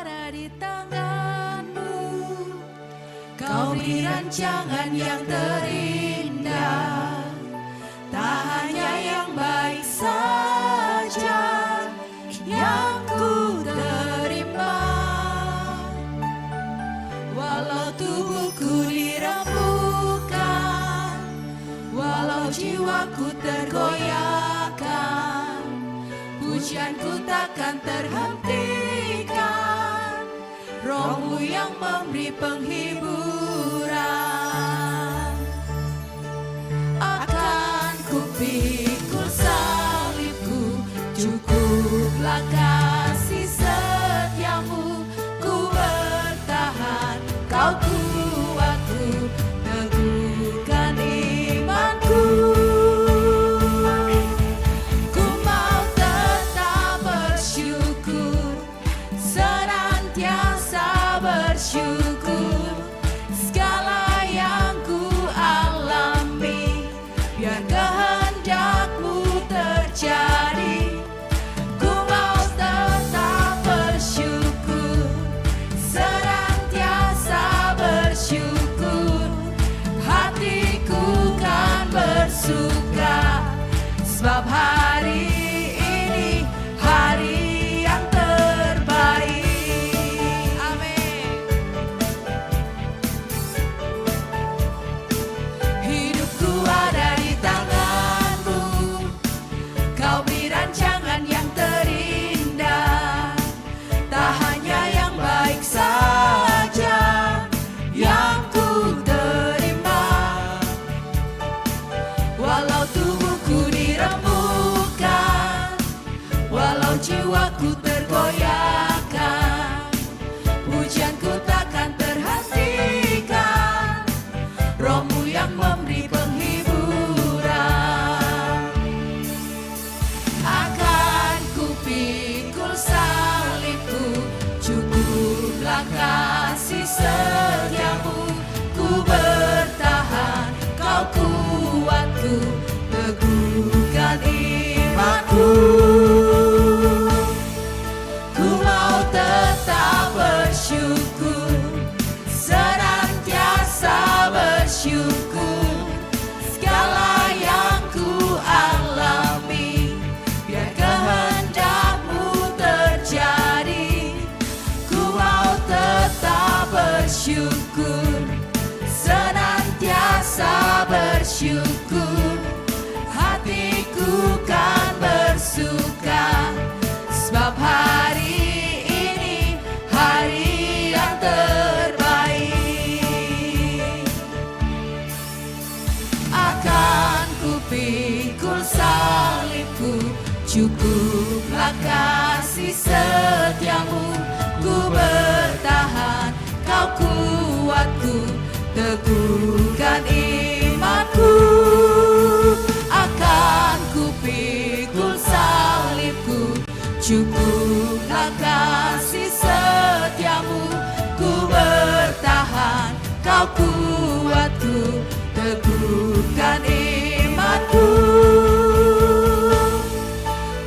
ada di tangan-Mu. Kau beri rancangan yang terindah, tak hanya yang baik saja yang ku terima. Walau tubuhku dirembukan, walau jiwaku tergoyahkan, pujianku takkan terhentikan, Roh-Mu yang memberi penghiburan. Akan ku pikul salibku, cukuplah kasih setiamu. Ku bertahan, Kau kuatku, teguhkan imanku. Ku mau tetap bersyukur, senantiasa bersyukur. Segala yang ku alami, biar kehendak-Mu terjadi. Ku mau tetap bersyukur, senantiasa bersyukur. Hatiku kan bersuka, sebab hari ini hari yang terbaik. Amin. Hidupku ada di tangan-Mu, Kau beri rancangan yang terindah, tak hanya yang baik saja yang ku terima. Walau tubuhku dirembukan, walau jiwaku tergoyahkan, pujianku takkan terhentikan, Roh-Mu yang memberi penghiburan. Akan ku pikul salibku, cukuplah kasih setiamu. Ku bertahan, Kau kuatku, teguhkan imanku. Ku mau tetap bersyukur, senantiasa bersyukur. Segala yang ku alami, biar kehendak-Mu terjadi. Ku mau tetap bersyukur, senantiasa bersyukur. Hatiku kan bersuka, sebab hari ini hari yang terbaik. Akan ku pikul salibku, cukuplah kasih setiamu. Ku bertahan, Kau kuatku, teguhkan imanku. Akan ku pikul salibku, cukuplah kasih setiamu. Ku bertahan, Kau kuatku, teguhkan imanku.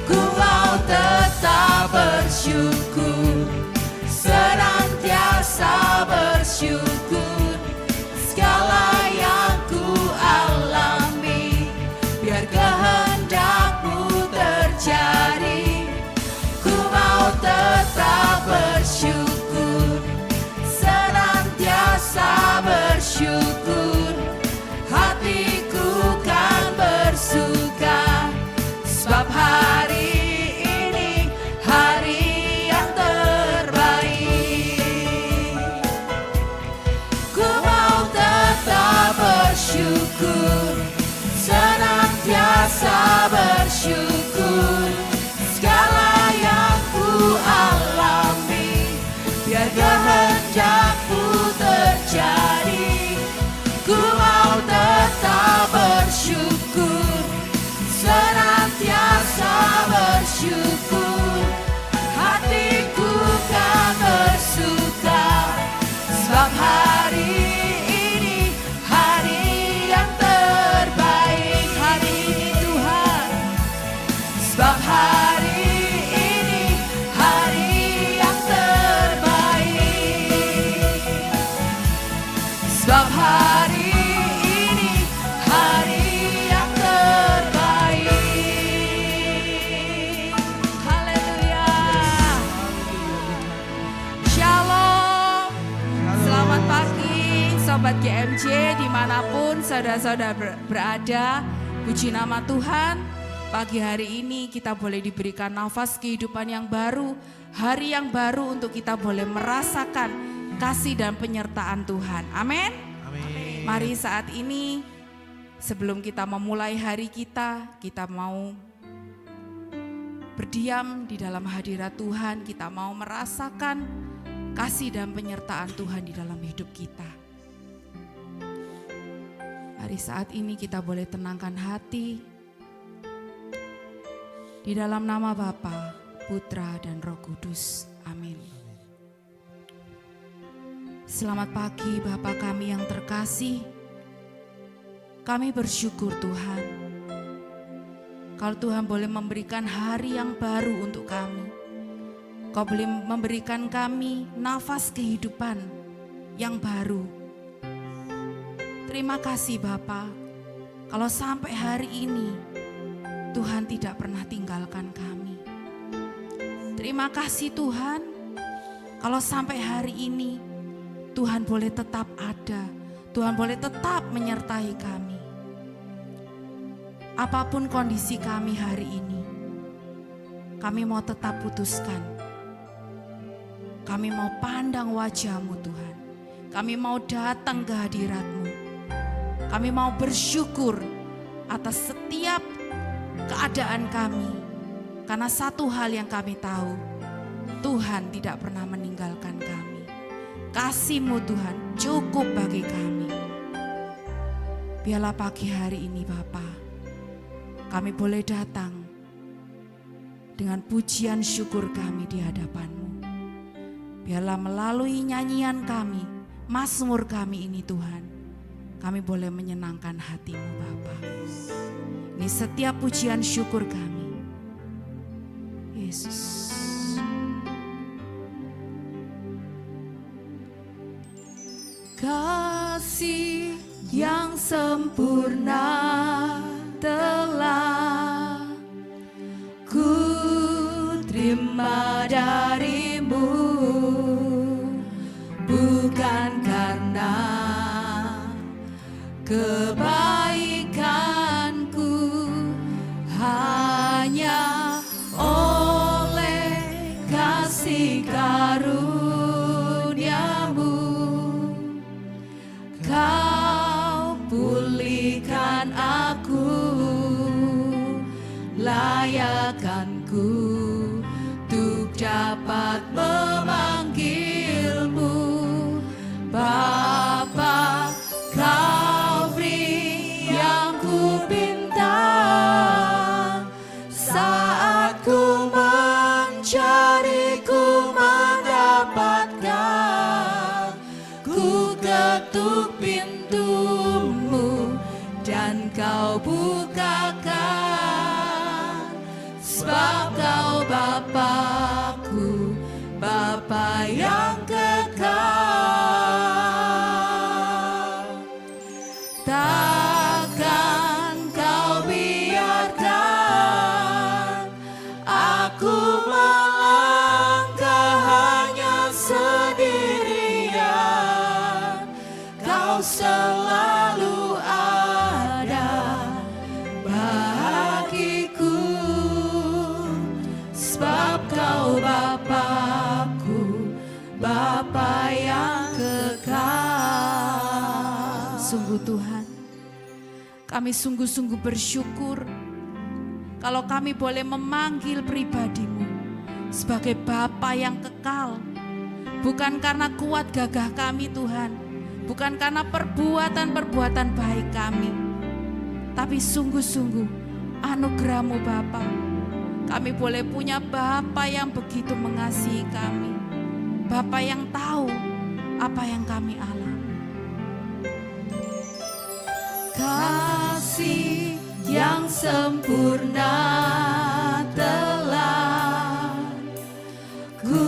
Ku mau tetap bersyukur, senantiasa bersyukur. Segala yang ku alami, biar kehendak-Mu terjadi. Ku mau tetap bersyukur, senantiasa bersyukur. Hatiku kan bersuka, sebab hari ini hari yang terbaik. Ku mau tetap bersyukur, senantiasa bersyukur. Segala yang ku alami, biar kehendak-Mu terjadi. Ku mau tetap bersyukur, senantiasa bersyukur. Hatiku kan bersuka, sebab hari ini hari yang terbaik. Hari ini Tuhan, sebab hari ini hari yang terbaik. Dimanapun saudara-saudara berada, puji nama Tuhan. Pagi hari ini kita boleh diberikan nafas kehidupan yang baru, hari yang baru untuk kita boleh merasakan kasih dan penyertaan Tuhan. Amin. Mari saat ini sebelum kita memulai hari kita mau berdiam di dalam hadirat Tuhan, kita mau merasakan kasih dan penyertaan Tuhan di dalam hidup kita. Mari saat ini kita boleh tenangkan hati di dalam nama Bapa, Putra dan Roh Kudus. Amin. Selamat pagi Bapa kami yang terkasih. Kami bersyukur Tuhan. Kalau Tuhan boleh memberikan hari yang baru untuk kami. Kau boleh memberikan kami nafas kehidupan yang baru. Terima kasih Bapa. Kalau sampai hari ini Tuhan tidak pernah tinggalkan kami. Terima kasih Tuhan. Kalau sampai hari ini Tuhan boleh tetap ada. Tuhan boleh tetap menyertai kami. Apapun kondisi kami hari ini, kami mau tetap putuskan. Kami mau pandang wajah-Mu Tuhan. Kami mau datang ke hadirat-Mu. Kami mau bersyukur atas setiap keadaan kami. Karena satu hal yang kami tahu, Tuhan tidak pernah meninggalkan kami. Kasih-Mu Tuhan cukup bagi kami. Biarlah pagi hari ini Bapa, kami boleh datang dengan pujian syukur kami di hadapan-Mu. Biarlah melalui nyanyian kami, mazmur kami ini Tuhan, kami boleh menyenangkan hati-Mu Bapa. Ini setiap pujian syukur kami. Yesus. Kasih yang sempurna telah ku terima dari-Mu, bukan karena kebaikanku, hanya oleh kasih karunia-Mu Kau pulihkan aku, layakkanku untuk dapat memanggil-Mu Bapa. Kau beri yang ku pinta saat ku mencari, ku mendapatkan. Ku ketuk pintu-Mu dan Kau bukakan, sebab Kau Bapa-Ku, Bapa yang kekal. Takkan Kau biarkan aku melangkah hanya sendirian. Kau selalu ada bagiku, sebab Kau Bapa-Ku, Bapa yang kekal. Sungguh Tuhan, kami sungguh-sungguh bersyukur kalau kami boleh memanggil pribadi-Mu sebagai Bapa yang kekal. Bukan karena kuat gagah kami Tuhan, bukan karena perbuatan-perbuatan baik kami, tapi sungguh-sungguh anugerah-Mu Bapa. Kami boleh punya Bapa yang begitu mengasihi kami, Bapa yang tahu apa yang kami alami. Kasih yang sempurna telah ku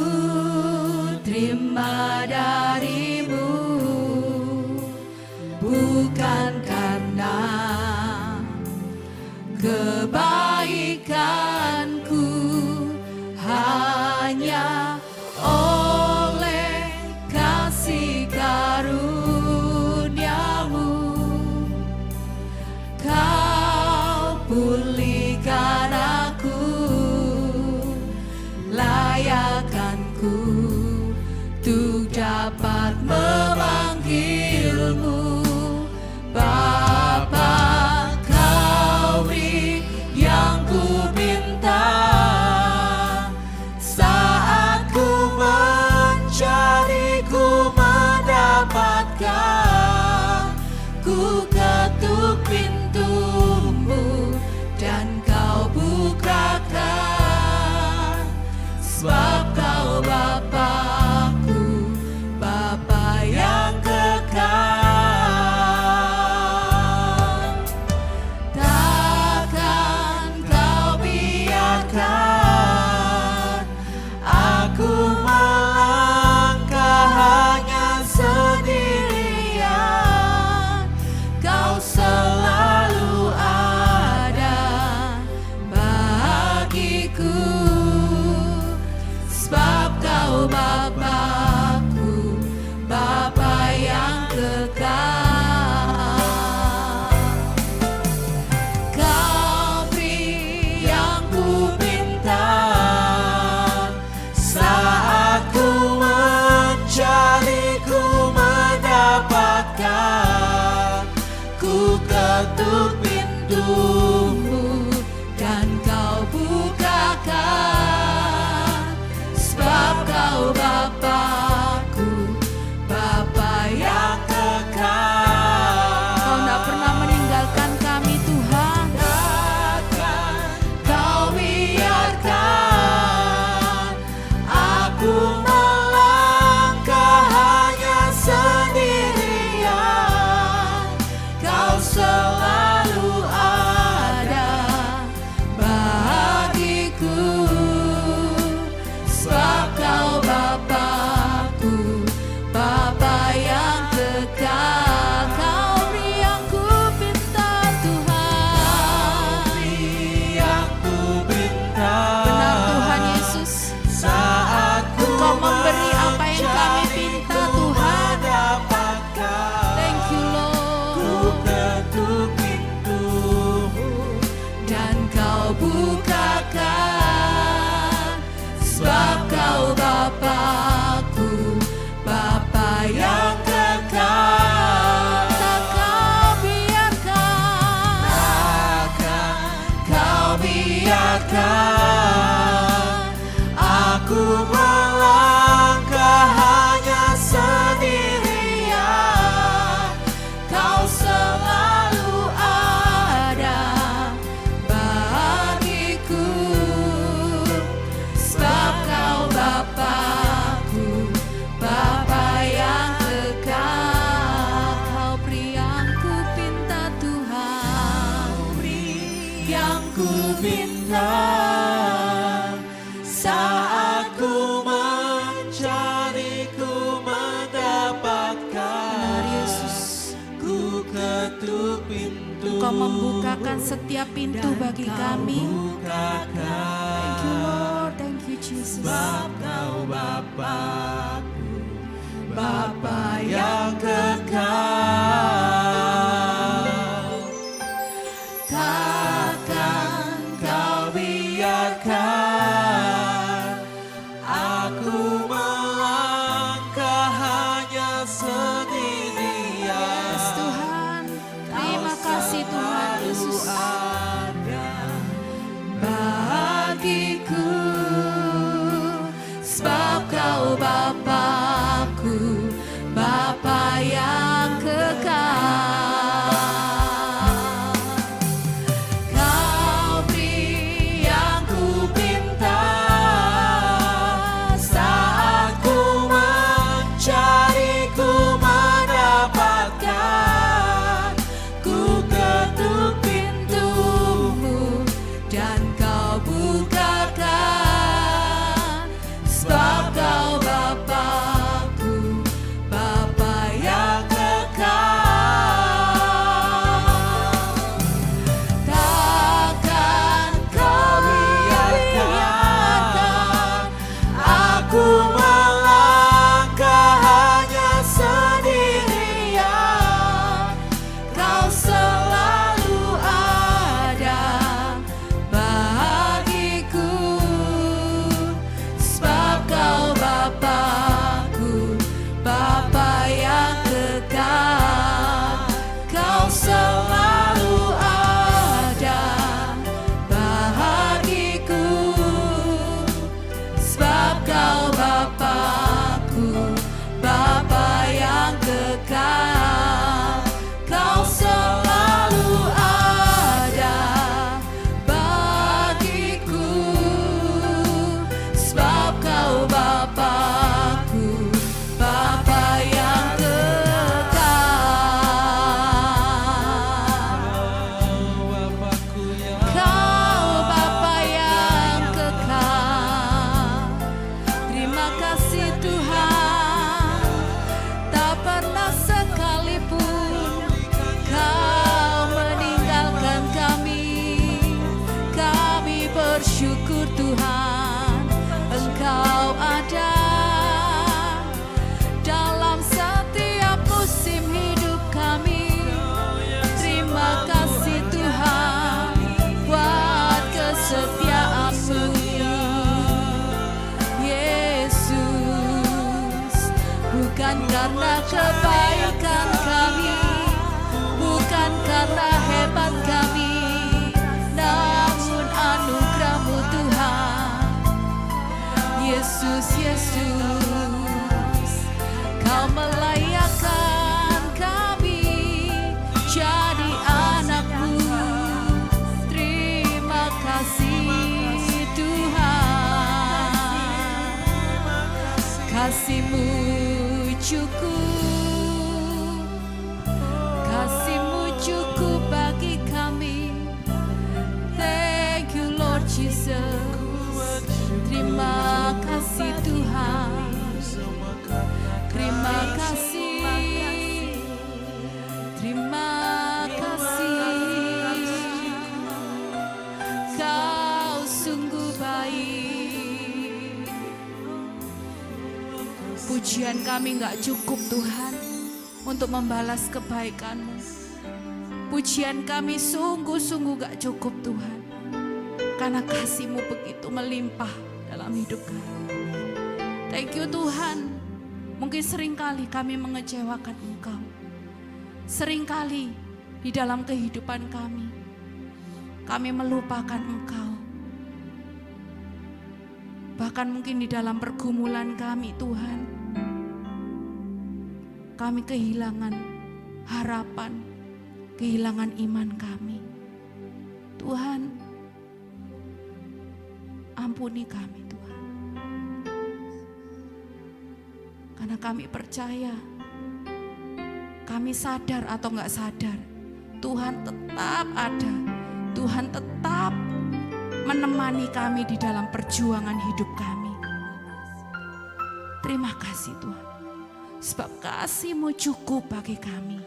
terima dari-Mu, bukan karena kebaikanku, hanya oleh kasih karunia-Mu ketuk pintumu dan kau bukakan, sebab kau Bapakku, Bapa yang kekal. Kau tak pernah meninggalkan kami Tuhan. Takkan kau biarkan aku melangkah hanya sendirian. Kau selalu ada bagiku, sebab kau Bapakku, Bapa yang kekal. Kau beri yang ku pinta Tuhan, yang ku pinta. Benar Tuhan Yesus, saat Kau memberi apa yang kami pinta Tuhan. Thank you Lord. Ku ketuk pintumu dan kau bukakan, sebab kau Bapakku, Bapa yang kekal. Tak kau biarkan, takkan kau biarkan aku melangkah hanya sendirian. Kau selalu ada bagiku, sebab kau Bapakku, Bapa yang kekal. Kau beri yang ku pinta Tuhan, yang ku pinta. Saat ku mencari, ku mendapatkan. Benar Yesus, ku ketuk pintu. Kau membukakan setiap pintu bagi kami. Thank you Lord, thank you Jesus. Sebab kau Bapakku, Bapa yang kekal. Takkan kau biarkan aku melangkah hanya sendirian. Yes Tuhan, terima kasih Tuhan Yesus. Bagiku, sebab kau Bapakku, Bapa yang kekal. Kau beri yang ku pinta, saat ku mencari, ku mendapatkan. Ku ketuk pintumu dan kau bukakan, sebab kau Bapakku, Bapa yang kekal. Takkan kau biarkan aku melangkah hanya sendirian. Kau selalu ada bagiku, sebab kau Bapakku, Bapa yang kekal. Kau selalu ada bagiku, sebab kau Bapakku, Bapa yang kekal. Kau selalu ada bagiku, sebab kau Bapakku, Bapa yang kekal. Kau Bapa yang kekal. Terima kasih Tuhan, tak pernah sekalipun Kau meninggalkan kami. Kami bersyukur Tuhan, Engkau ada dalam setiap musim hidup kami. Terima kasih Tuhan buat kesetiaan-Mu, Yesus. Bukan karena kebaikan kami, bukan karena cukup, kasih-Mu cukup bagi kami. Thank you Lord Jesus. Terima kasih Tuhan. Terima kasih. Terima kasih. Kau sungguh baik. Pujian kami gak cukup Tuhan untuk membalas kebaikan-Mu. Pujian kami sungguh-sungguh gak cukup Tuhan, karena kasih-Mu begitu melimpah dalam hidup kami. Thank you Tuhan. Mungkin seringkali kami mengecewakan Engkau. Seringkali di dalam kehidupan kami melupakan Engkau. Bahkan mungkin di dalam pergumulan kami Tuhan, kami kehilangan harapan, kehilangan iman kami. Tuhan, ampuni kami Tuhan. Karena kami percaya, kami sadar atau enggak sadar, Tuhan tetap ada. Tuhan tetap menemani kami di dalam perjuangan hidup kami. Terima kasih Tuhan, sebab kasih-Mu cukup bagi kami.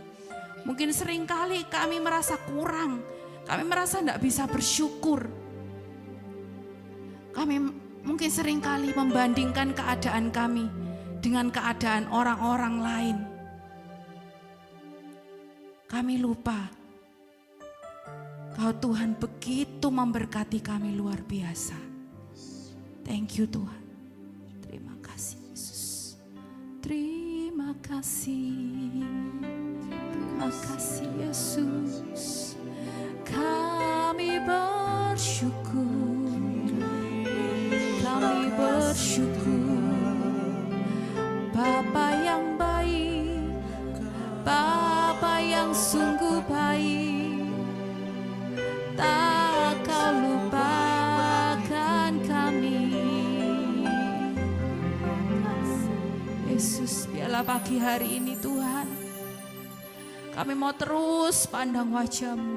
Mungkin seringkali kami merasa kurang, kami merasa tidak bisa bersyukur. Kami mungkin seringkali membandingkan keadaan kami dengan keadaan orang-orang lain. Kami lupa, Kau Tuhan begitu memberkati kami luar biasa. Thank you Tuhan. Terima kasih Yesus. Terima kasih. Terima kasih Yesus. Kami bersyukur. Kami bersyukur. Bapa yang baik, Bapa yang sungguh baik, tak Kau lupakan kami. Yesus, biarlah pagi hari ini Tuhan, kami mau terus pandang wajah-Mu.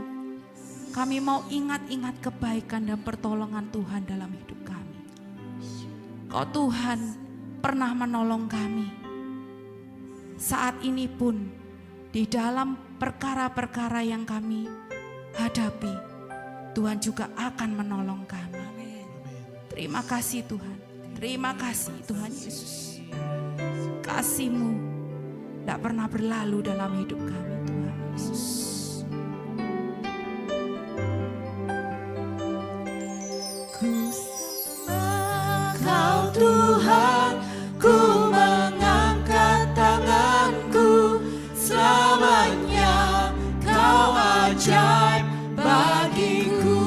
Kami mau ingat-ingat kebaikan dan pertolongan Tuhan dalam hidup kami. Kau Tuhan pernah menolong kami. Saat ini pun di dalam perkara-perkara yang kami hadapi, Tuhan juga akan menolong kami. Terima kasih Tuhan. Terima kasih Tuhan Yesus. Kasih-Mu tidak pernah berlalu dalam hidup kami Tuhan Yesus. Ku sembah Kau Tuhan, ku mengangkat tanganku, selamanya Kau ajaib bagiku.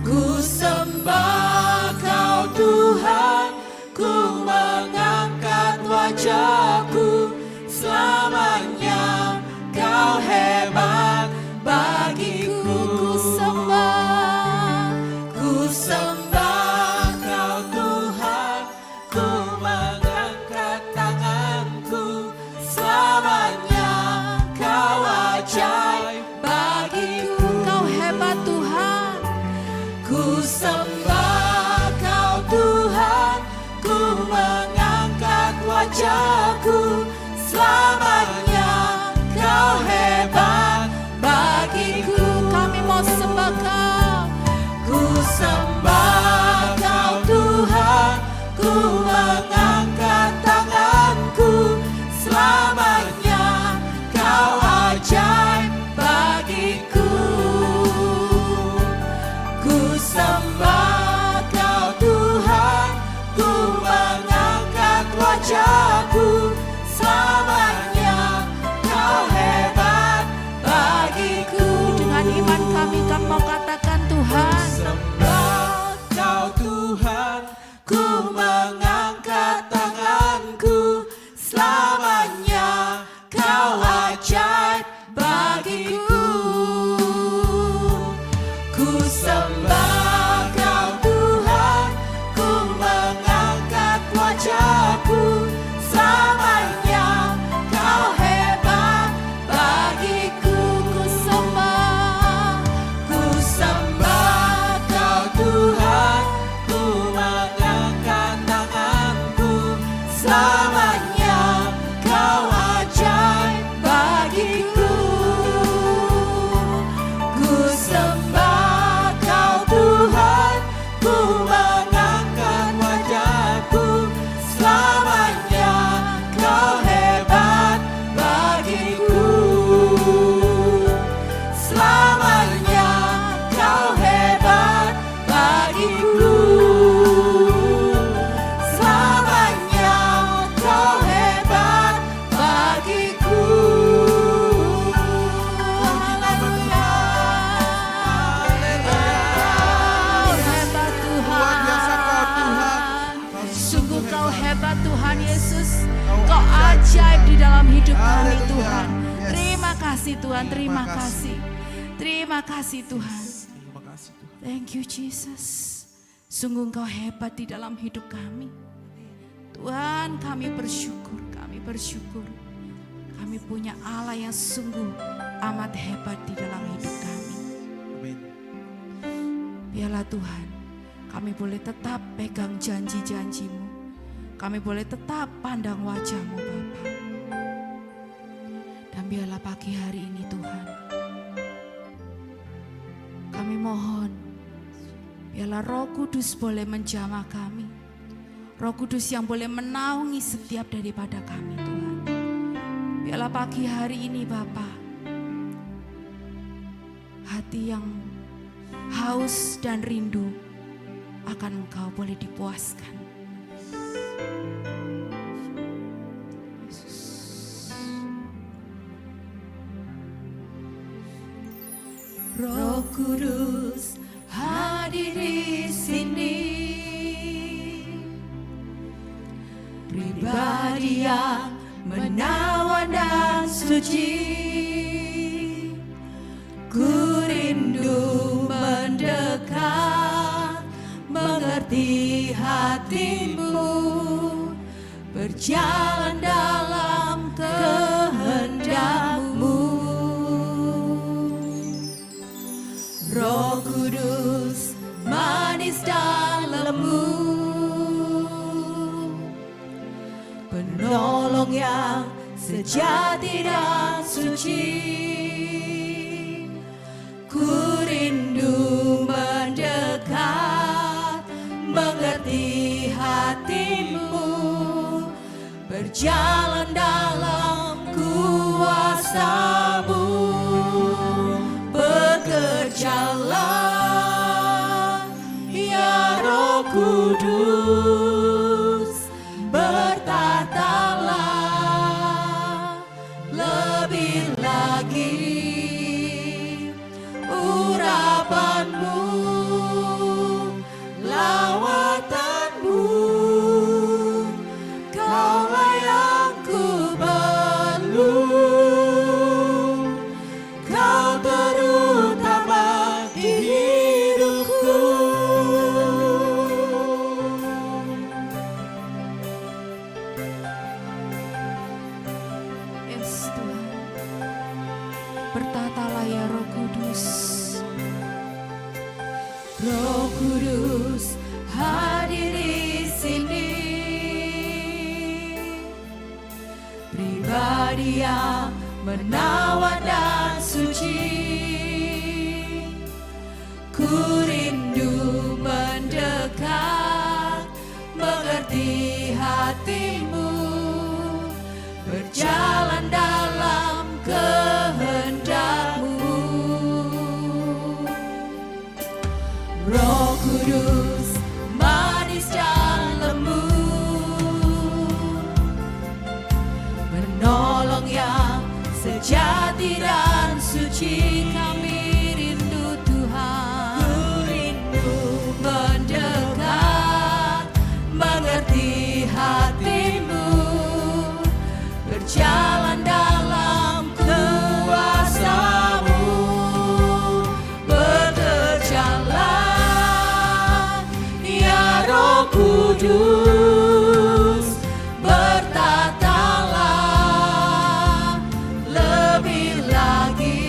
Ku sembah Kau Tuhan, ku mengangkat wajahku, selamanya Kau hebat bagiku. Ku sembah Kau Tuhan, ku mengangkat tanganku, selamanya Kau ajaib bagiku. Kau hebat Tuhan. Ku sembah Kau Tuhan, ku mengangkat wajahku, selamanya Kau hebat bagiku. Kami mau sembah Kau. Ku sembah Kau Tuhan, ku mengangkat tanganku, selamanya Kau ajaib bagiku. Ku sembah Kau Tuhan, ku mengangkat wajahku, selamanya Kau hebat bagiku. Dengan iman kami mau katakan Tuhan. Sembah Kau Tuhan, ku mengangkat tanganku, selamanya Kau ajaib bagiku. Ku sembah Kau Tuhan, ku mengangkat wajahku, Tuhan, terima kasih. Terima kasih Tuhan. Terima kasih Tuhan. Thank you Jesus. Sungguh Engkau hebat di dalam hidup kami. Tuhan, kami bersyukur, kami bersyukur. Kami punya Allah yang sungguh amat hebat di dalam hidup kami. Amin. Biarlah Tuhan, kami boleh tetap pegang janji-janji-Mu. Kami boleh tetap pandang wajah-Mu Bapa. Dan biarlah pagi hari ini Tuhan, kami mohon, biarlah Roh Kudus boleh menjamah kami. Roh Kudus yang boleh menaungi setiap daripada kami Tuhan. Biarlah pagi hari ini Bapa, hati yang haus dan rindu akan Engkau boleh dipuaskan. Roh Kudus hadir di sini, pribadi yang menawan dan suci. Ku rindu mendekat, mengerti hatimu, berjalan dalam kehendak-Mu. Roh Kudus manis dan lembut, penolong yang sejati dan suci. Ku rindu mendekat, mengerti hatimu, berjalan dalam kuasa-Mu. Bekerjalah ya Roh Kudus, bertatalah lebih lagi urapan-Mu, lawatan-Mu. Kaulah yang ku perlu, Kau terutama di hidupku. Yes Tuhan, bertatalah ya Roh Kudus. Roh Kudus hadir di sini, pribadi yang menawan dan suci. Ku rindu mendekat, mengerti hatimu, berjalan dalam kehendak-Mu. Roh Kudus manis dan lembut, penolong yang sejati dan suci. Kami rindu Tuhan, ku rindu mendekat, mengerti hatimu, berjalan dalam kuasa-Mu. Bekerjalah ya Roh Kudus, bertatalah lebih lagi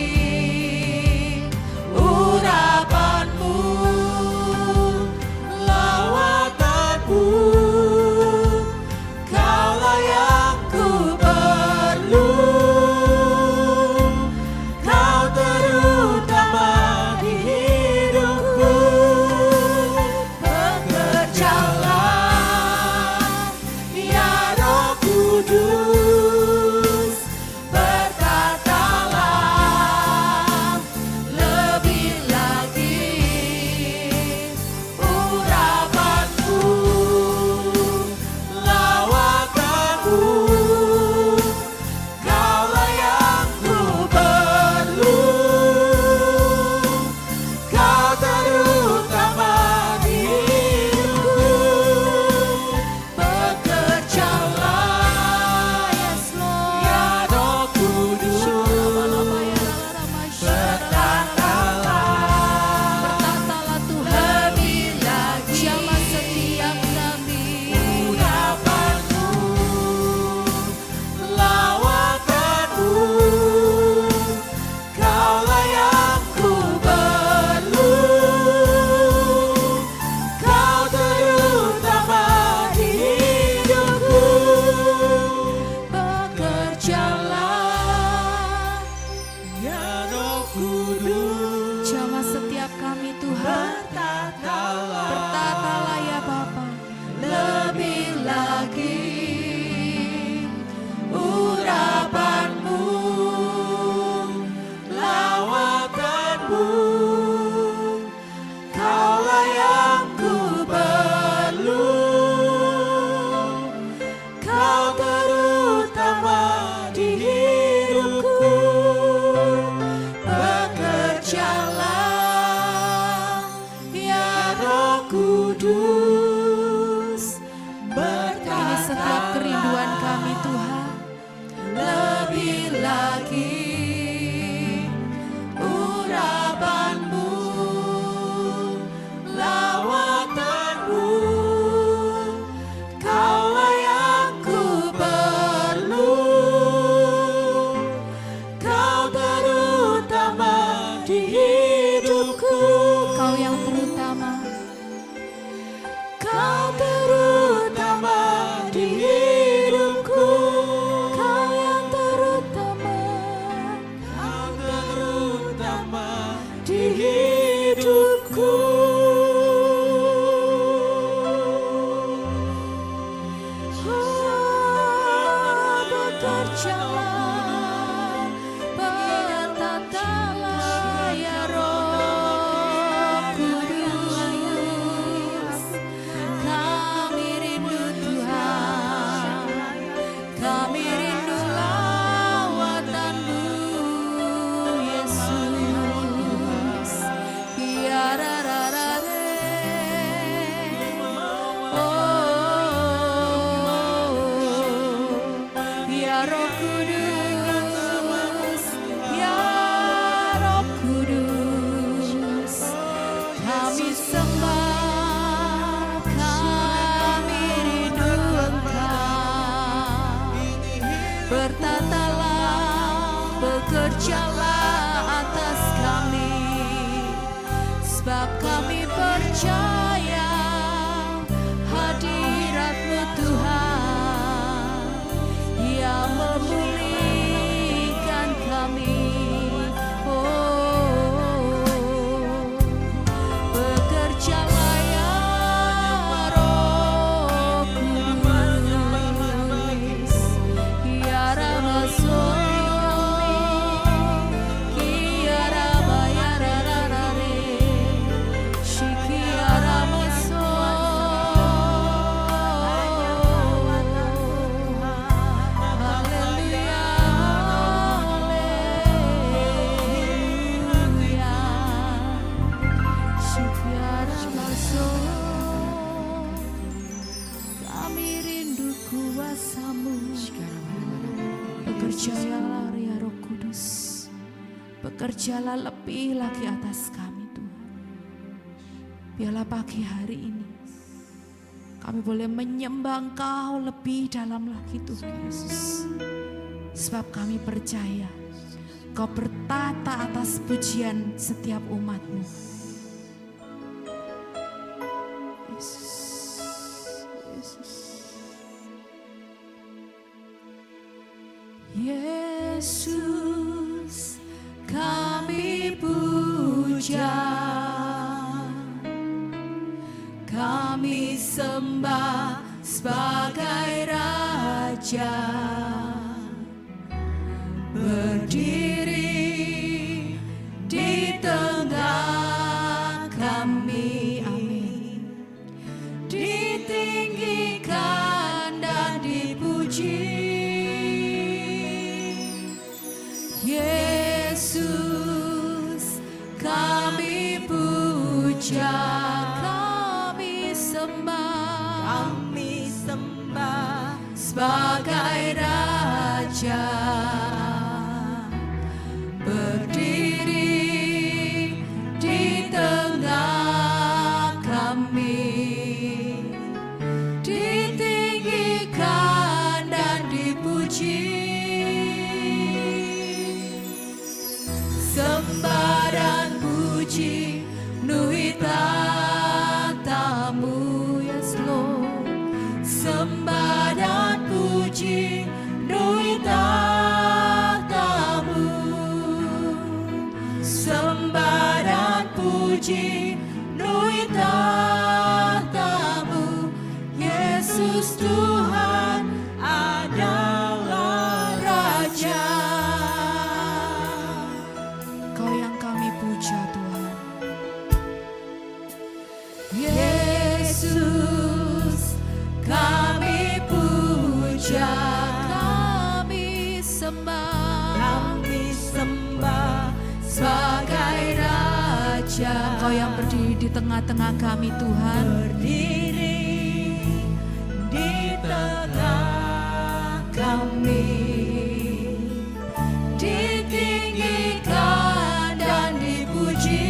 Kudus, Jamah setiap kami Tuhan. Bertatalah ya Bapa. lebih lagi urapanmu, lawatanmu, kaulah yang ku perlu, kau terutama di hidupku. Bekerjalah ya Roh Kudus, Ini setiap kerinduan kami Tuhan. lebih lagi urapanmu, lawatanmu, kaulah yang ku perlu, kau terutama di hidupku. Kau yang terutama. Kau terutama di hidupku. Kau yang terutama. Kau terutama di hidupku. Bekerjalah, bertatalah ya Roh Kudus. Kami rindu Tuhan, kami rindu lawatanmu Yesus. Ya rararare. Ya Roh Kudus, ya Roh Kudus, kami sembah, kami rindu Engkau. Bertatalah, bekerjalah atas kami, sebab kami percaya hadirat-Mu Tuhan yang memulihkan kami. Bekerjalah ya Roh Kudus, ya Ramaso, Kia Rabaya Rarare, Shikia Ramaso. Haleluya, haleluya. Shikia Ramaso. Kami rindu kuasa-Mu. Bekerjalah ya Roh Kudus. Bekerjalah lebih lagi atas kami Tuhan. Biarlah pagi hari ini kami boleh menyembah Engkau lebih dalam lagi Tuhan Yesus. Sebab kami percaya Kau bertata atas pujian setiap umat-Mu. Yesus, Yesus. Yesus, kami puja, kami sembah sebagai Raja, berdiri di tengah kami, amin, ditinggikan dan dipuji. Yesus, kami puja, kami sembah sebagai Raja, berdiri di tengah kami, ditinggikan dan dipuji. Sembah dan puji penuhi tatamu, yes Lord. Sembah dan puji penuhi tatamu, sembah dan puji penuhi tahta-Mu. Yesus Tuhan adalah Raja. Kau yang kami puja Tuhan. Yesus kami puja, Kami sembah sebagai Raja. Kau yang berdiri di tengah-tengah kami Tuhan. Berdiri di tengah kami, ditinggikan dan dipuji.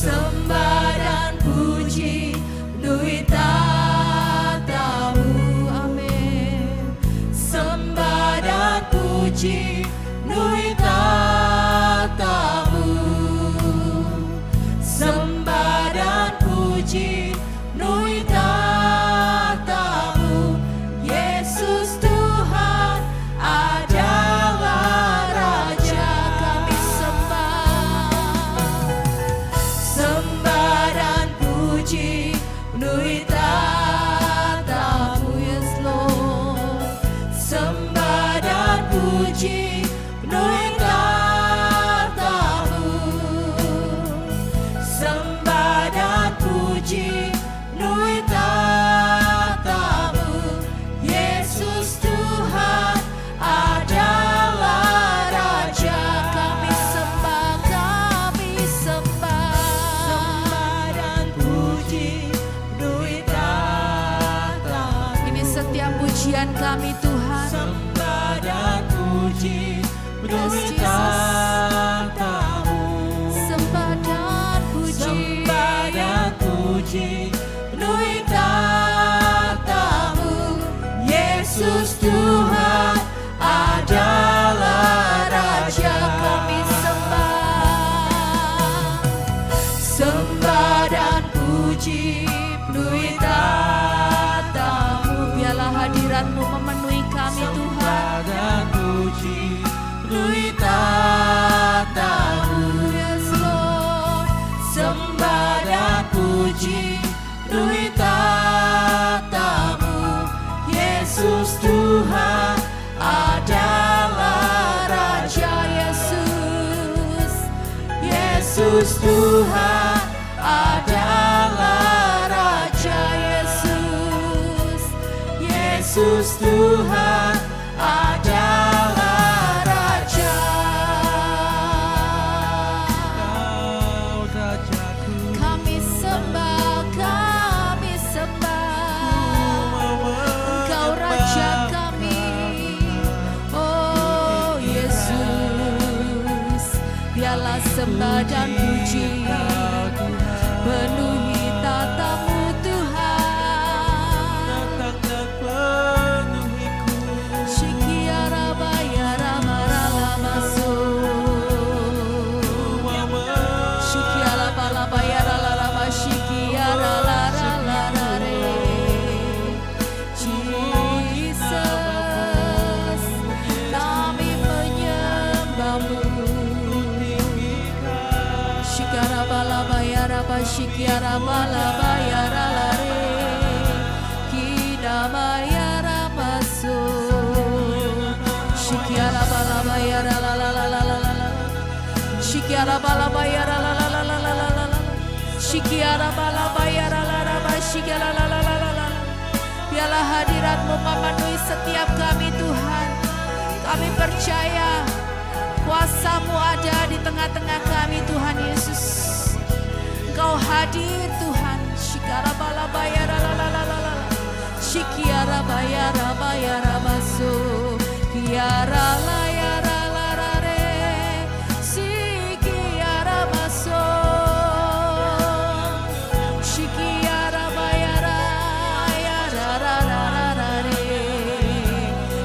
Sembah dan puji penuhi tahta-Mu. Amin. Sembah dan puji penuhi tahta-Mu. Sembah dan puji penuhi tahta-Mu. Yesus Tuhan adalah Raja. Kami sembah dan puji penuhi tahta-Mu. Yes Lord. Sembah dan puji penuhi tahta-Mu. Sembah dan puji penuhi tahta-Mu. Yesus Tuhan adalah Raja. Kami sembah dan puji penuhi tahta-Mu. Ini setiap pujian kami Tuhan. Sembah dan puji penuhi Yes, Jesus. tahta-Mu. Sembah dan puji. Sembah dan puji penuhi tahta-Mu. Yesus Tuhan adalah Raja. Kami sembah dan puji penuhi tahta-Mu. Biarlah hadirat-Mu memenuhi kami Tuhan. Sembah dan puji penuhi tahta-Mu. Yes Lord. Sembah dan puji penuhi tahta-Mu. Yesus Tuhan adalah Raja. Yesus Tuhan adalah Raja. Yesus Tuhan adalah Raja. Kau Rajaku. Kami sembah. Engkau Raja kami. Oh Yesus, biarlah sembah dan puji penuhi tahta-Mu Tuhan. Datang dan penuhiku. Shikiara bayara marala maso. Shikiara bala bayara lala mashikiara lara lara re. Jesus, kami menyembah-Mu. Shikara bala bayara bashikiara bala bayara lare. Kina bayara maso. Shikiara bala bayara la la la la la la la. Shikiara bala bayara la la la la la la la. Shikiara bala bayara la la bashikiara la la la la la. Biarlah hadirat-Mu memenuhi setiap kami Tuhan. Kami percaya kuasa-Mu ada di tengah-tengah kami Tuhan Yesus. Engkau hadir Tuhan. Shikara bala bayara la la la la la. Shikiara bayara maso. Kiara la yara la la re. Sikiara maso. Shikiara bayara yara ra ra ra ra re.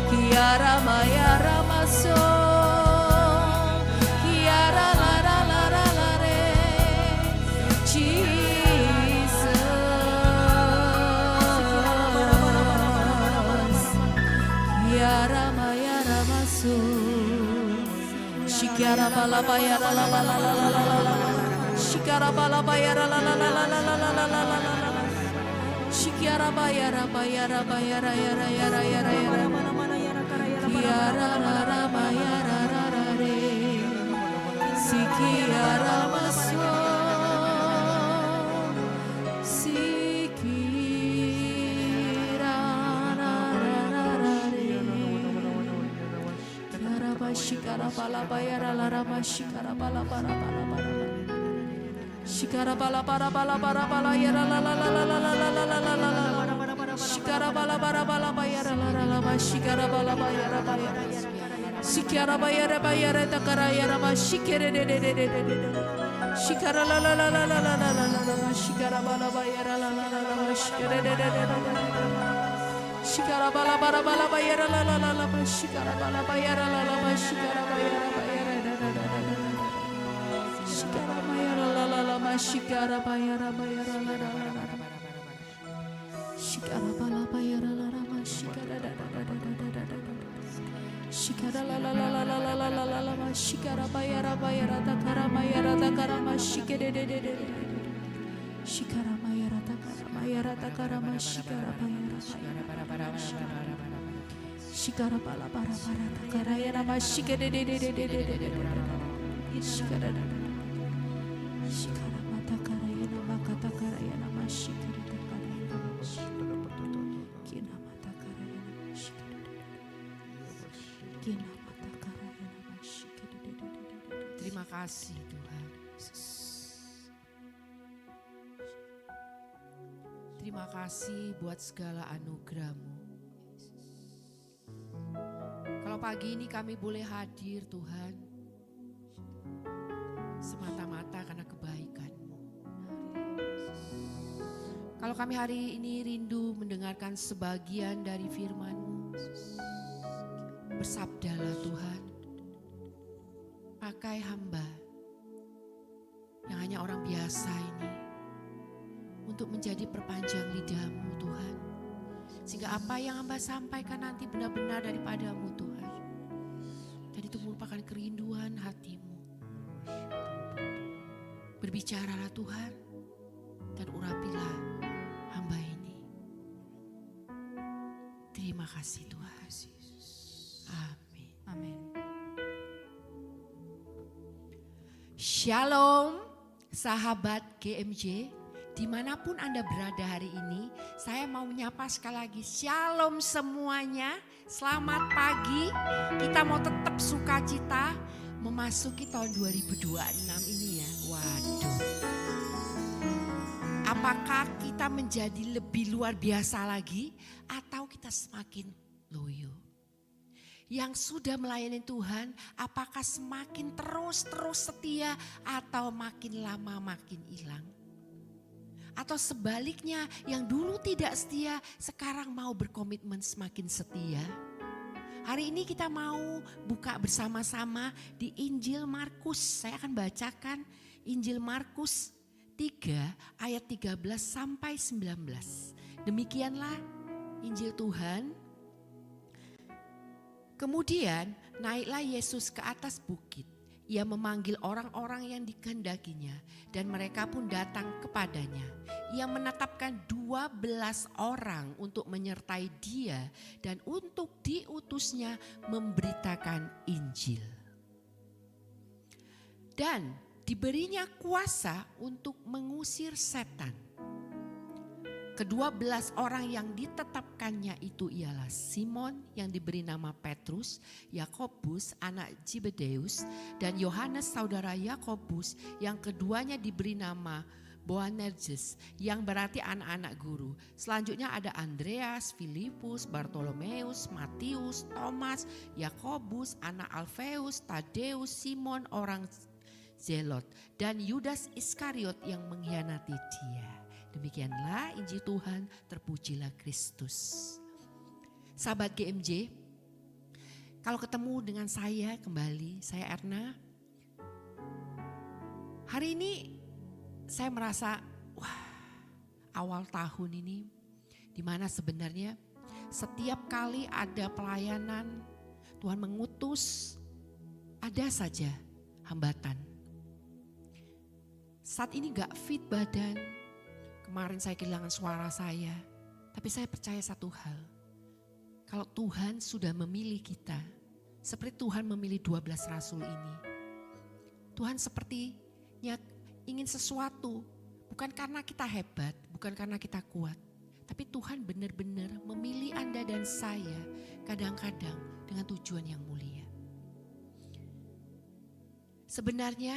Kiara bayara maso. Kiara la la la la la re. Jesus. Shikara bala bayara la la la la la la la la. Shikara bala bayara la la la la la la la la la la la la. Shikara bayara bayara bayara yara yara yara yara. Kiara ra ra bayara ra ra re. Sikiara maso. Sikira ra ra ra ra re. Shikara bala bayara la rama shikara bala bara bara bara. Shikara bala bara bara bara bara yara la la la la la la la la la la la. Shikara bala bara bara bayara la la la shikara bala bayara bayara. Shikara bayara bayara takara yara ma shikere de de de de de de. Shikara la la la la la la la la la. Shikara bala bayara la la la la shikere de de de de. Shikara bala bara bala bayara la la la la shikara bala bayara la la la shikara bayara bayara da da da da da. Shikara bayara la la la la shikara bayara bayara la la la la. Shikara bala bayara la la la shikara da da da da da da da. Shikara la la la la la la la la la la shikara bayara bayara takara ma shikere de de de de. Shikara bayara takara ma shikara bayara bayara. Shikara bala bara bara takara yana ma shikere de de de de de de de. Shikara da da. Shikara mata kara yana ma kata kara yana ma shikere takara yana ma kina mata kara yana ma shikere de de. Kina mata kara yana ma shikere de de de. Terima kasih Tuhan. Terima kasih buat segala anugerah-Mu. Kalau pagi ini kami boleh hadir Tuhan, semata-mata karena kebaikan-Mu. Kalau kami hari ini rindu mendengarkan sebagian dari firman-Mu, bersabdalah Tuhan, pakai hamba yang hanya orang biasa ini untuk menjadi perpanjang lidah-Mu Tuhan. Sehingga apa yang hamba sampaikan nanti benar-benar daripada-Mu Tuhan. Dan itu merupakan kerinduan hati-Mu. Berbicaralah Tuhan dan urapilah hamba ini. Terima kasih Tuhan. Amin. Amin. Shalom sahabat GMJ. Dimanapun Anda berada hari ini, saya mau menyapa sekali lagi. Shalom semuanya, selamat pagi. Kita mau tetap sukacita memasuki tahun 2026 ini ya. Waduh. Apakah kita menjadi lebih luar biasa lagi atau kita semakin loyo? Yang sudah melayani Tuhan, apakah semakin terus setia atau makin lama makin hilang? Atau sebaliknya yang dulu tidak setia sekarang mau berkomitmen semakin setia. Hari ini kita mau buka bersama-sama di Injil Markus. Saya akan bacakan Injil Markus 3 ayat 13 sampai 19. Demikianlah Injil Tuhan. Kemudian naiklah Yesus ke atas bukit. Ia memanggil orang-orang yang dikehendakinya dan mereka pun datang kepadanya. Ia menetapkan 12 orang untuk menyertai dia dan untuk diutusnya memberitakan Injil. Dan diberinya kuasa untuk mengusir setan. Ke-12 orang yang ditetapkannya itu ialah Simon yang diberi nama Petrus, Yakobus anak Zebedeus, dan Yohanes saudara Yakobus yang keduanya diberi nama Boanerges yang berarti anak-anak guru. Selanjutnya ada Andreas, Filipus, Bartolomeus, Matius, Thomas, Yakobus anak Alfeus, Tadeus, Simon orang Zelot, dan Yudas Iskariot yang mengkhianati dia. Demikianlah Injil Tuhan, terpujilah Kristus. Sahabat GMJ, kalau ketemu dengan saya kembali, saya Erna. Hari ini saya merasa, wah, awal tahun ini dimana sebenarnya setiap kali ada pelayanan Tuhan mengutus ada saja hambatan. Saat ini gak fit badan, kemarin saya kehilangan suara saya, tapi saya percaya satu hal. Kalau Tuhan sudah memilih kita, seperti Tuhan memilih 12 rasul ini. Tuhan sepertinya ingin sesuatu, bukan karena kita hebat, bukan karena kita kuat. Tapi Tuhan benar-benar memilih Anda dan saya kadang-kadang dengan tujuan yang mulia. Sebenarnya,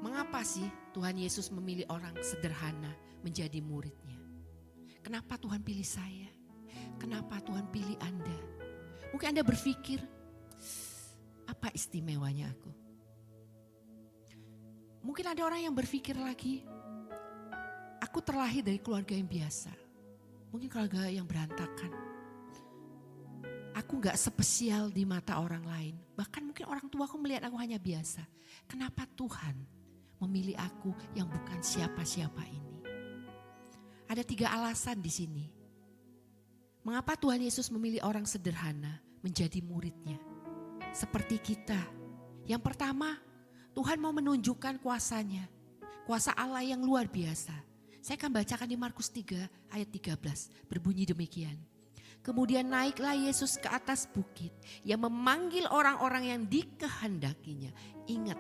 mengapa sih Tuhan Yesus memilih orang sederhana menjadi muridnya? Kenapa Tuhan pilih saya? Kenapa Tuhan pilih Anda? Mungkin Anda berpikir, apa istimewanya aku? Mungkin ada orang yang berpikir lagi, aku terlahir dari keluarga yang biasa. Mungkin keluarga yang berantakan. Aku gak spesial di mata orang lain. Bahkan mungkin orang tua aku melihat aku hanya biasa. Kenapa Tuhan memilih aku yang bukan siapa-siapa ini? Ada 3 alasan di sini. Mengapa Tuhan Yesus memilih orang sederhana menjadi muridnya? Seperti kita. Yang pertama, Tuhan mau menunjukkan kuasanya. Kuasa Allah yang luar biasa. Saya akan bacakan di Markus 3 ayat 13. Berbunyi demikian. Kemudian naiklah Yesus ke atas bukit yang memanggil orang-orang yang dikehendakinya. Ingat,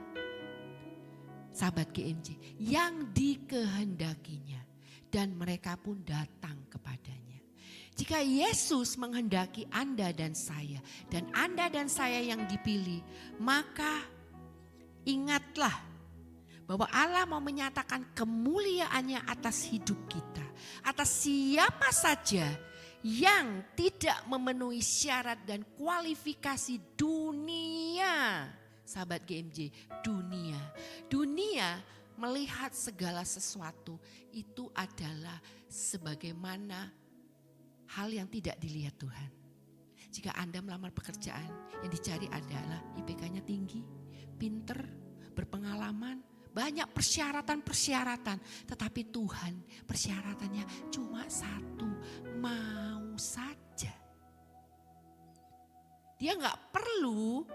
sahabat GMJ, yang dikehendakinya. Dan mereka pun datang kepadanya. Jika Yesus menghendaki Anda dan saya, dan Anda dan saya yang dipilih, maka ingatlah bahwa Allah mau menyatakan kemuliaannya atas hidup kita. Atas siapa saja yang tidak memenuhi syarat dan kualifikasi dunia. Sahabat GMJ, dunia. Dunia melihat segala sesuatu itu adalah sebagaimana hal yang tidak dilihat Tuhan. Jika Anda melamar pekerjaan, yang dicari adalah IPK-nya tinggi, pinter, berpengalaman, banyak persyaratan-persyaratan. Tetapi Tuhan persyaratannya cuma satu, mau saja. Dia gak perlu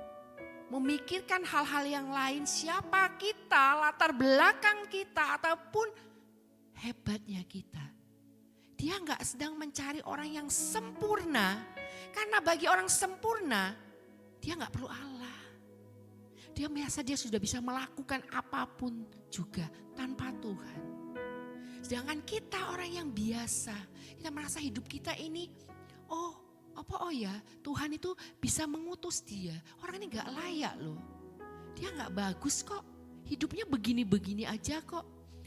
memikirkan hal-hal yang lain, siapa kita, latar belakang kita, ataupun hebatnya kita. Dia gak sedang mencari orang yang sempurna, karena bagi orang sempurna, dia gak perlu Allah. Dia merasa dia sudah bisa melakukan apapun juga tanpa Tuhan. Sedangkan kita orang yang biasa, kita merasa hidup kita ini, Tuhan itu bisa mengutus dia. Orang ini gak layak loh. Dia gak bagus kok. Hidupnya begini-begini aja kok.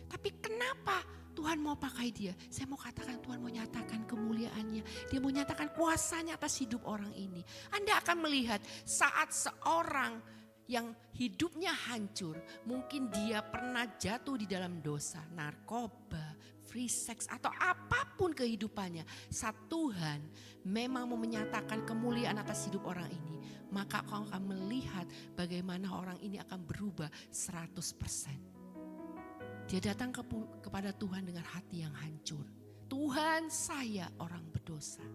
Tapi kenapa Tuhan mau pakai dia? Saya mau katakan Tuhan mau nyatakan kemuliaannya. Dia mau nyatakan kuasanya atas hidup orang ini. Anda akan melihat saat seorang yang hidupnya hancur. Mungkin dia pernah jatuh di dalam dosa, narkoba, free sex atau apapun kehidupannya. Saat Tuhan memang mau menyatakan kemuliaan atas hidup orang ini, maka kau akan melihat bagaimana orang ini akan berubah 100%. Dia datang kepada Tuhan dengan hati yang hancur. Tuhan, saya orang berdosa.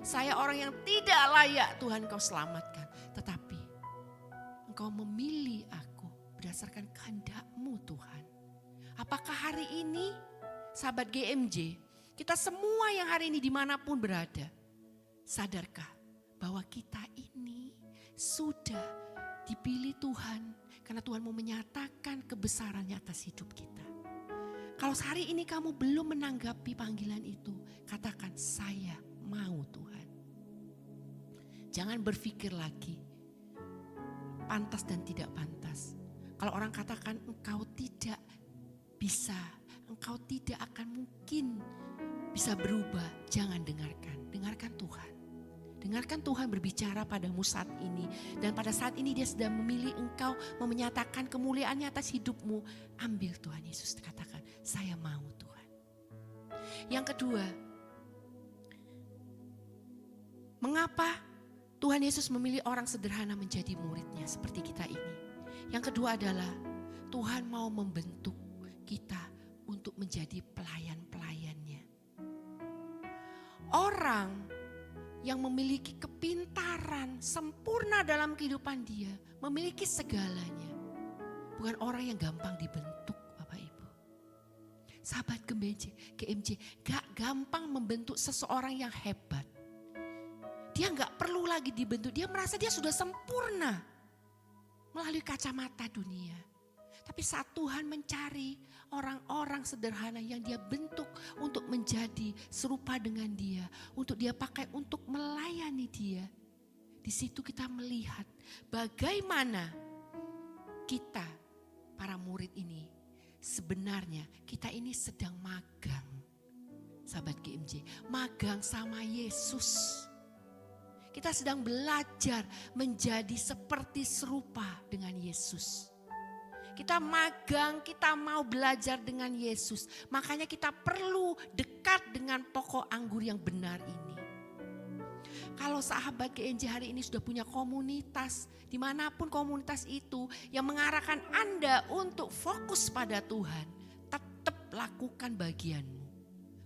Saya orang yang tidak layak Tuhan kau selamatkan. Tetapi Engkau memilih aku berdasarkan kehendak-Mu Tuhan. Apakah hari ini sahabat GMJ, kita semua yang hari ini dimanapun berada, sadarkah bahwa kita ini sudah dipilih Tuhan karena Tuhan mau menyatakan kebesarannya atas hidup kita. Kalau hari ini kamu belum menanggapi panggilan itu, katakan saya mau Tuhan. Jangan berpikir lagi pantas dan tidak pantas. Kalau orang katakan engkau tidak bisa, engkau tidak akan mungkin bisa berubah, jangan dengarkan. Dengarkan Tuhan. Dengarkan Tuhan berbicara padamu saat ini. Dan pada saat ini dia sedang memilih engkau, mau menyatakan kemuliaannya atas hidupmu. Ambil Tuhan Yesus, katakan saya mau Tuhan. Yang kedua, mengapa Tuhan Yesus memilih orang sederhana menjadi muridnya seperti kita ini? Yang kedua adalah Tuhan mau membentuk kita untuk menjadi pelayan-pelayannya. Orang yang memiliki kepintaran sempurna dalam kehidupan dia, memiliki segalanya. Bukan orang yang gampang dibentuk, Bapak Ibu. Sahabat GMJ gak gampang membentuk seseorang yang hebat. Dia gak perlu lagi dibentuk, dia merasa dia sudah sempurna melalui kacamata dunia. Tapi saat Tuhan mencari orang-orang sederhana yang dia bentuk untuk menjadi serupa dengan dia, untuk dia pakai untuk melayani dia. Di situ kita melihat bagaimana kita, para murid ini, sebenarnya kita ini sedang magang. Sahabat GMJ, magang sama Yesus. Kita sedang belajar menjadi seperti serupa dengan Yesus. Kita magang, kita mau belajar dengan Yesus. Makanya kita perlu dekat dengan pokok anggur yang benar ini. Kalau sahabat GNJ hari ini sudah punya komunitas, dimanapun komunitas itu yang mengarahkan Anda untuk fokus pada Tuhan, tetap lakukan bagianmu.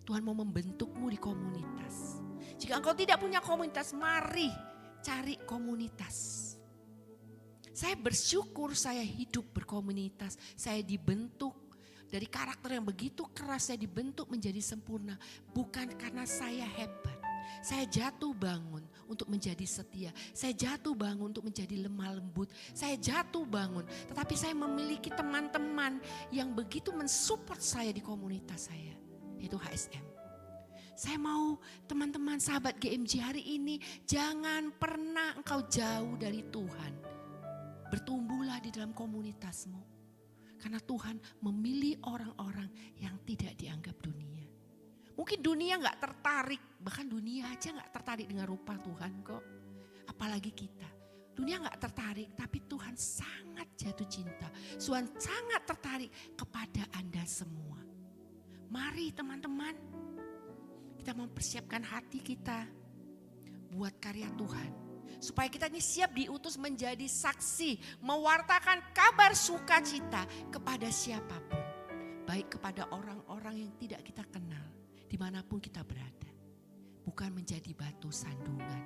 Tuhan mau membentukmu di komunitas. Jika engkau tidak punya komunitas, mari cari komunitas. Saya bersyukur saya hidup berkomunitas, saya dibentuk dari karakter yang begitu keras, saya dibentuk menjadi sempurna. Bukan karena saya hebat, saya jatuh bangun untuk menjadi setia, saya jatuh bangun untuk menjadi lemah lembut, saya jatuh bangun. Tetapi saya memiliki teman-teman yang begitu mensupport saya di komunitas saya, yaitu HSM. Saya mau teman-teman sahabat GMJ hari ini, jangan pernah engkau jauh dari Tuhan. Bertumbuhlah di dalam komunitasmu. Karena Tuhan memilih orang-orang yang tidak dianggap dunia. Mungkin dunia gak tertarik, bahkan dunia aja gak tertarik dengan rupa Tuhan kok. Apalagi kita. Dunia gak tertarik, tapi Tuhan sangat jatuh cinta. Tuhan sangat tertarik kepada Anda semua. Mari teman-teman, kita mempersiapkan hati kita buat karya Tuhan. Supaya kita ini siap diutus menjadi saksi, mewartakan kabar sukacita kepada siapapun. Baik kepada orang-orang yang tidak kita kenal, dimanapun kita berada. Bukan menjadi batu sandungan.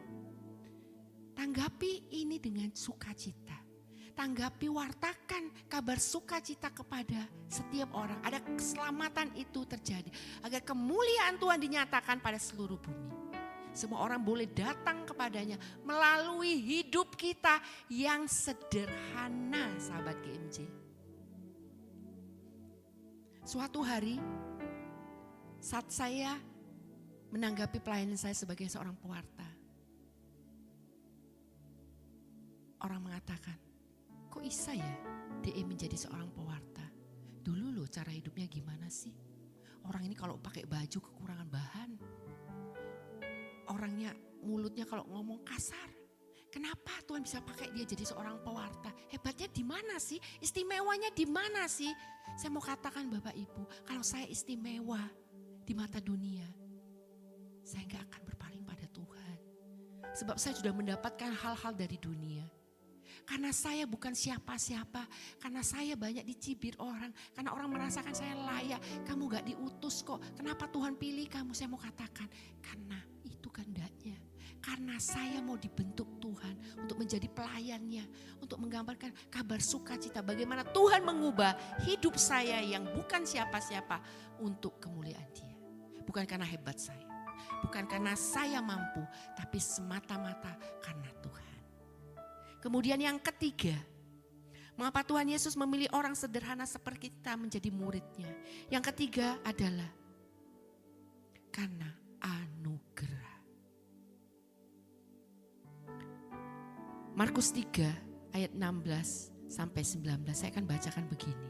Tanggapi ini dengan sukacita. Tanggapi, wartakan kabar sukacita kepada setiap orang. Ada keselamatan itu terjadi. Agar kemuliaan Tuhan dinyatakan pada seluruh bumi. Semua orang boleh datang kepadanya melalui hidup kita yang sederhana, sahabat GMJ. Suatu hari saat saya menanggapi pelayanan saya sebagai seorang pewarta, orang mengatakan, kok Isa ya DE menjadi seorang pewarta? Dulu loh cara hidupnya gimana sih? Orang ini kalau pakai baju kekurangan bahan. Orangnya mulutnya kalau ngomong kasar. Kenapa Tuhan bisa pakai dia jadi seorang pewarta? Hebatnya di mana sih? Istimewanya di mana sih? Saya mau katakan Bapak Ibu, kalau saya istimewa di mata dunia, saya gak akan berpaling pada Tuhan. Sebab saya sudah mendapatkan hal-hal dari dunia. Karena saya bukan siapa-siapa, karena saya banyak dicibir orang, karena orang merasakan saya layak, kamu gak diutus kok, kenapa Tuhan pilih kamu? Saya mau katakan, karena itu kehendaknya. Karena saya mau dibentuk Tuhan untuk menjadi pelayannya, untuk menggambarkan kabar sukacita bagaimana Tuhan mengubah hidup saya yang bukan siapa-siapa untuk kemuliaan Dia. Bukan karena hebat saya, bukan karena saya mampu, tapi semata-mata karena Tuhan. Kemudian yang ketiga, mengapa Tuhan Yesus memilih orang sederhana seperti kita menjadi muridnya? Yang ketiga adalah karena anugerah. Markus 3 ayat 16 sampai 19, saya akan bacakan begini.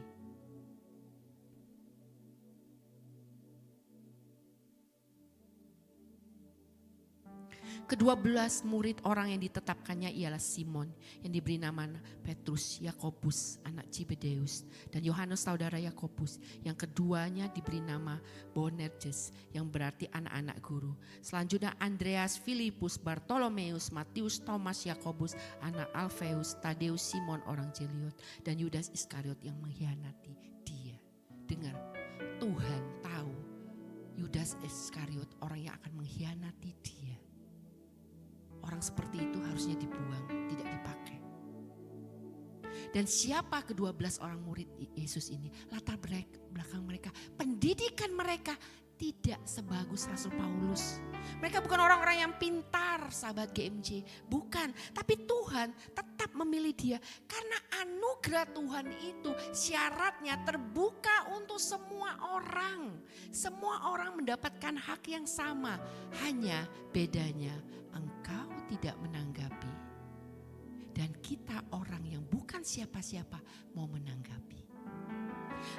Ke-12 murid orang yang ditetapkannya ialah Simon yang diberi nama Petrus, Yakobus anak Zebedeus, dan Yohanes saudara Yakobus. Yang keduanya diberi nama Boanerges yang berarti anak-anak guru. Selanjutnya Andreas, Filipus, Bartolomeus, Matius, Thomas, Yakobus anak Alfeus, Tadeus, Simon orang Zeliot, dan Yudas Iskariot yang mengkhianati Dia. Dengar, Tuhan tahu Yudas Iskariot orang yang akan mengkhianati Dia. Orang seperti itu harusnya dibuang, tidak dipakai. Dan siapa ke-12 orang murid Yesus ini? Latar belakang mereka, pendidikan mereka tidak sebagus Rasul Paulus. Mereka bukan orang-orang yang pintar, sahabat GMJ. Bukan, tapi Tuhan tetap memilih dia. Karena anugerah Tuhan itu syaratnya terbuka untuk semua orang. Semua orang mendapatkan hak yang sama. Hanya bedanya engkau tidak menanggapi. Dan kita orang yang bukan siapa-siapa mau menanggapi.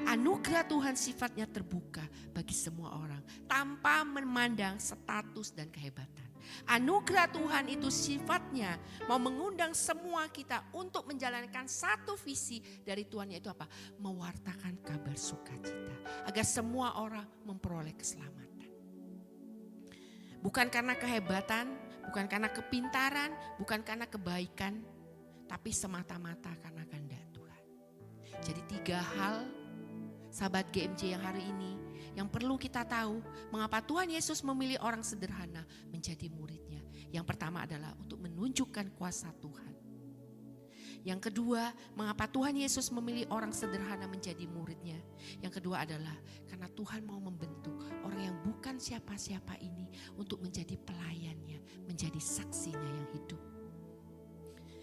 Anugerah Tuhan sifatnya terbuka bagi semua orang tanpa memandang status dan kehebatan. Anugerah Tuhan itu sifatnya mau mengundang semua kita untuk menjalankan satu visi dari Tuhan, yaitu apa? Mewartakan kabar sukacita agar semua orang memperoleh keselamatan. Bukan karena kehebatan, bukan karena kepintaran, bukan karena kebaikan, tapi semata-mata karena kehendak Tuhan. Jadi 3 hal sahabat GMJ yang hari ini yang perlu kita tahu mengapa Tuhan Yesus memilih orang sederhana menjadi muridnya. Yang pertama adalah untuk menunjukkan kuasa Tuhan. Yang kedua, mengapa Tuhan Yesus memilih orang sederhana menjadi muridnya. Yang kedua adalah karena Tuhan mau membentuk orang yang bukan siapa-siapa ini untuk menjadi pelayannya, menjadi saksinya yang hidup.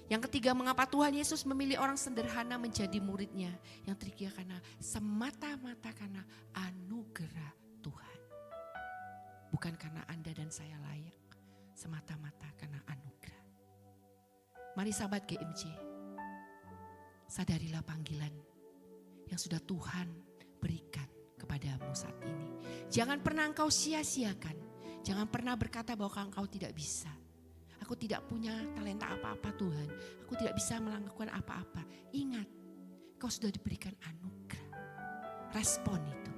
Yang ketiga, mengapa Tuhan Yesus memilih orang sederhana menjadi muridnya. Yang ketiga, karena semata-mata karena anugerah Tuhan. Bukan karena Anda dan saya layak, semata-mata karena anugerah. Mari sahabat GMJ, sadarilah panggilan yang sudah Tuhan berikan kepadamu saat ini. Jangan pernah engkau sia-siakan. Jangan pernah berkata bahwa engkau tidak bisa. Aku tidak punya talenta apa-apa Tuhan. Aku tidak bisa melakukan apa-apa. Ingat, kau sudah diberikan anugerah. Respon itu.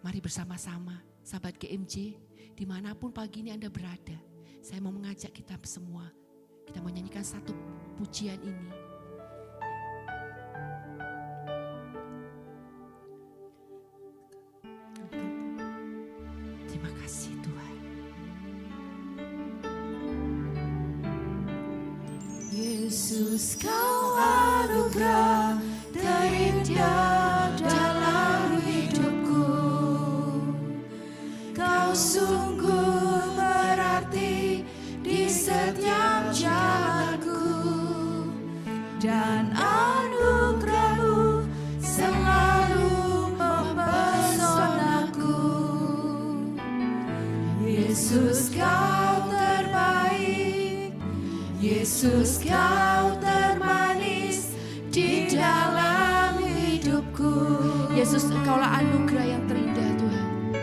Mari bersama-sama sahabat GMJ, dimanapun pagi ini Anda berada. Saya mau mengajak kita semua. Kita mau nyanyikan satu pujian ini. Terima kasih Tuhan. Yesus, kau anugerah terindah dalam hidupku. Kau sungguh berarti di setiap jalanku. Dan anugerah-Mu selalu mempesonaku. Yesus, kau terbaik. Yesus, kau termanis di dalam hidupku. Yesus, engkaulah anugerah yang terindah Tuhan.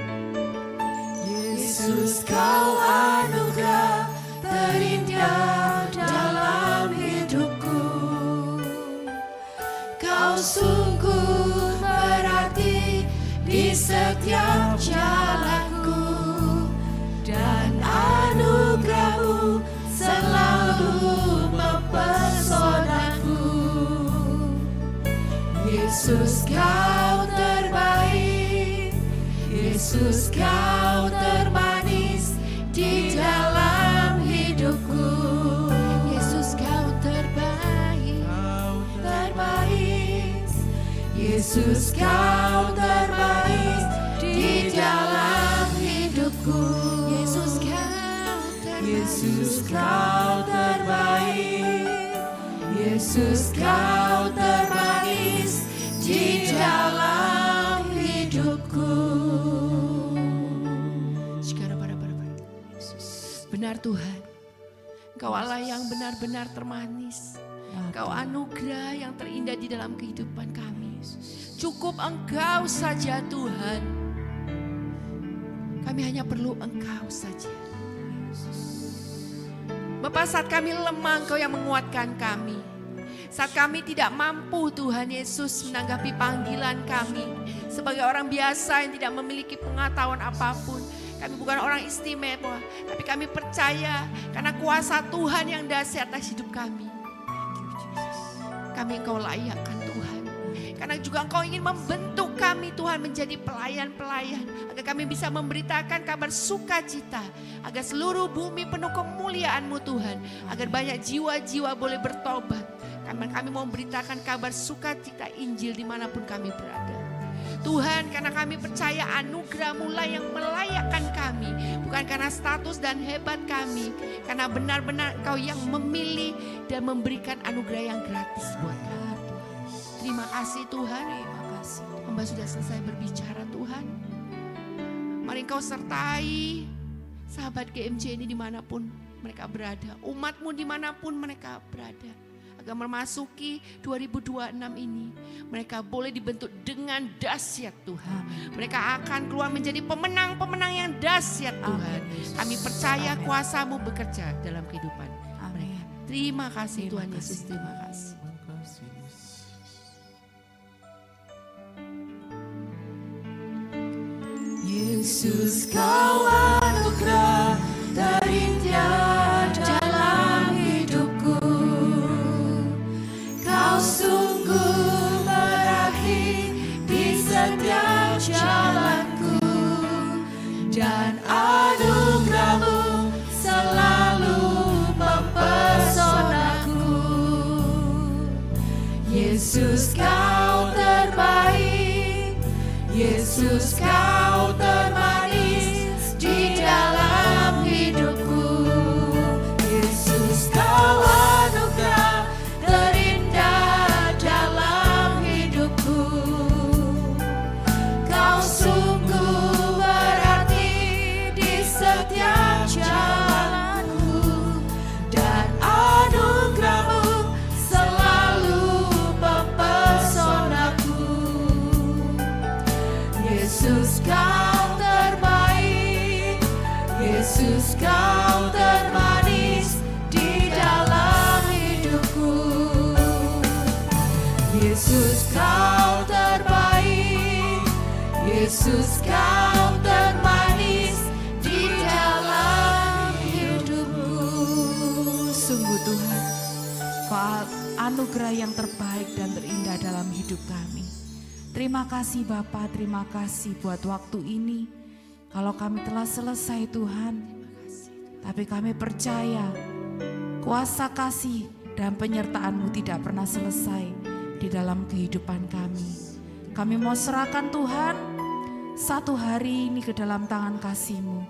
Yesus, kau anugerah terindah dalam hidupku. Kau sungguh berarti di setiap jalanku. Dan anugerah-Mu selalu mempesonaku. Yesus, kau terbaik. Yesus, kau termanis di dalam hidupku. Yesus, kau terbaik. Terbaik. Yesus, kau terbaik di dalam hidupku. Yesus, Yesus, kau terbaik. Yesus, kau termanis di dalam hidupku. Benar Tuhan, Engkau Allah yang benar-benar termanis. Engkau anugerah yang terindah di dalam kehidupan kami. Cukup Engkau saja Tuhan. Kami hanya perlu Engkau saja. Bapak, saat kami lemah, Engkau yang menguatkan kami. Saat kami tidak mampu, Tuhan Yesus, menanggapi panggilan kami sebagai orang biasa yang tidak memiliki pengetahuan apapun. Kami bukan orang istimewa, tapi kami percaya karena kuasa Tuhan yang dahsyat atas hidup kami. Kami Engkau layakkan Tuhan. Karena juga Engkau ingin membentuk kami Tuhan menjadi pelayan-pelayan. Agar kami bisa memberitakan kabar sukacita. Agar seluruh bumi penuh kemuliaan-Mu Tuhan. Agar banyak jiwa-jiwa boleh bertobat. Kami mau memberitakan kabar sukacita Injil dimanapun kami berada. Tuhan, karena kami percaya anugerah-Mu lah yang melayakkan kami. Bukan karena status dan hebat kami. Karena benar-benar Engkau yang memilih dan memberikan anugerah yang gratis buat kami. Terima kasih Tuhan. Terima kasih. Hamba sudah selesai berbicara Tuhan. Mari Engkau sertai sahabat GMJ ini dimanapun mereka berada. Umat-Mu dimanapun mereka berada. Agar memasuki 2026 ini mereka boleh dibentuk dengan dahsyat Tuhan. Mereka akan keluar menjadi pemenang-pemenang yang dahsyat Tuhan. Kami percaya kuasa-Mu bekerja dalam kehidupan mereka. Terima kasih Tuhan Yesus, terima kasih. Terima kasih, Yesus. Yesus, Kau anugerah terindah dalam hidupku. Kau sungguh meraih di setiap jalanku, dan anugerah-Mu selalu mempesonaku. Yesus, Kau terbaik, Yesus, Kau termanis di dalam hidupku. Yesus, Kau anugerah terindah dalam hidupku. Kau sungguh berarti di setiap jalanku, dan anugerah-Mu selalu mempesonaku. Yesus, Kau terbaik, Yesus, Kau termanis di dalam hidupku. Yesus, Kau terbaik, Yesus, Kau termanis di dalam hidupku. Sungguh Tuhan, Kau anugerah yang terbaik dan terindah dalam hidup kami. Terima kasih Bapa, terima kasih buat waktu ini. Kalau kami telah selesai Tuhan, tapi kami percaya kuasa kasih dan penyertaan-Mu tidak pernah selesai di dalam kehidupan kami. Kami mau serahkan Tuhan satu hari ini ke dalam tangan kasih-Mu.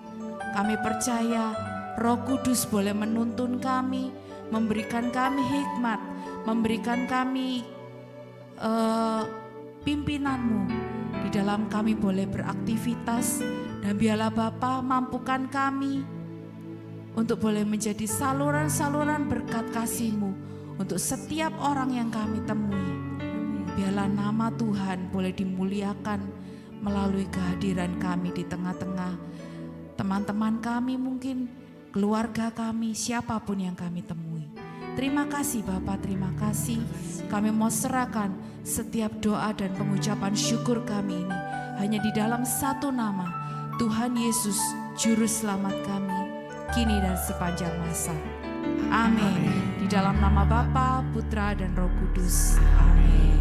Kami percaya Roh Kudus boleh menuntun kami, memberikan kami hikmat, memberikan kami pimpinan-Mu di dalam kami boleh beraktivitas, dan biarlah Bapa mampukan kami untuk boleh menjadi saluran-saluran berkat kasih-Mu untuk setiap orang yang kami temui. Biarlah nama Tuhan boleh dimuliakan melalui kehadiran kami di tengah-tengah teman-teman kami, mungkin keluarga kami, siapapun yang kami temui. Terima kasih Bapa, terima kasih. Kami mau serahkan setiap doa dan pengucapan syukur kami ini hanya di dalam satu nama, Tuhan Yesus, Juru Selamat kami, kini dan sepanjang masa. Amin. Di dalam nama Bapa, Putra, dan Roh Kudus. Amin.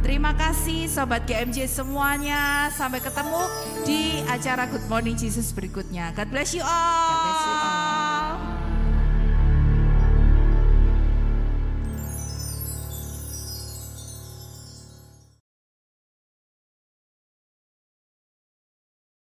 Terima kasih Sobat GMJ semuanya. Sampai ketemu di acara Good Morning Jesus berikutnya. God bless you all. God bless you all.